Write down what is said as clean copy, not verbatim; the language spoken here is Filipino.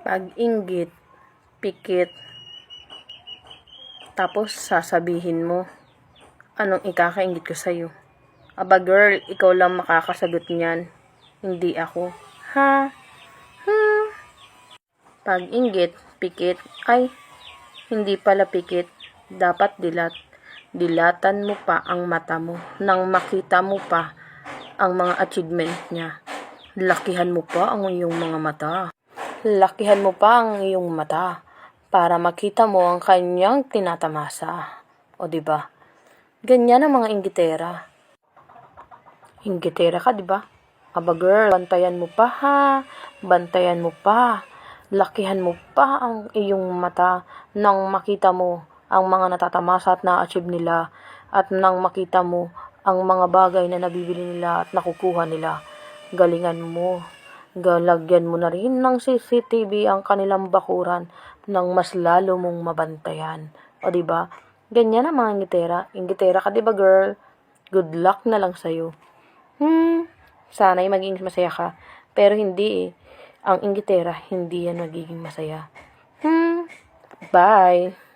Pag-inggit, pikit, tapos sasabihin mo, anong ikakainggit ko sa'yo? Aba girl, ikaw lang makakasagot niyan, hindi ako. Ha? Pag-inggit, pikit, ay, hindi pala pikit, dapat dilat. Dilatan mo pa ang mata mo nang makita mo pa ang mga achievement niya. Lakihan mo pa ang iyong mga mata. Lakihan mo pa ang iyong mata para makita mo ang kanyang tinatamasa. O diba? Ganyan ang mga inggitera. Inggitera ka, diba? Aba girl, bantayan mo pa ha. Bantayan mo pa. Lakihan mo pa ang iyong mata nang makita mo ang mga natatamasa at na-achieve nila at nang makita mo ang mga bagay na nabibili nila at nakukuha nila. Galingan mo. Galagyan mo na rin ng CCTV ang kanilang bakuran nang mas lalo mong mabantayan. O diba? Ganyan ang mga inggitera. Inggitera ka, diba girl? Good luck na lang sa'yo. Sana'y maging masaya ka. Pero hindi eh. Ang inggitera, hindi yan magiging masaya. Bye!